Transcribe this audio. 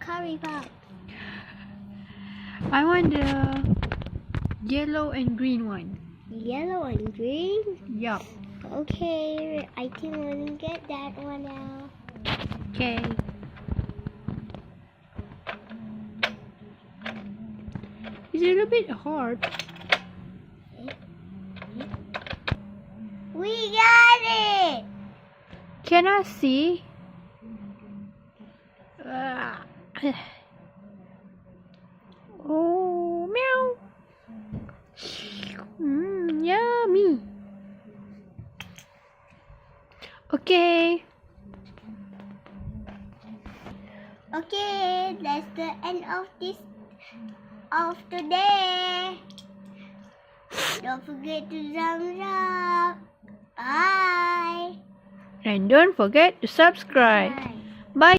curry puff. I want the yellow and green one. Yellow and green? Yup. Okay, I think we're gonna get that one now. Okay. It's a little bit hard. We got it! Can I see? Oh, meow. Yummy. Okay. Okay, that's the end of today. Don't forget to thumbs up. Bye. And don't forget to subscribe. Bye.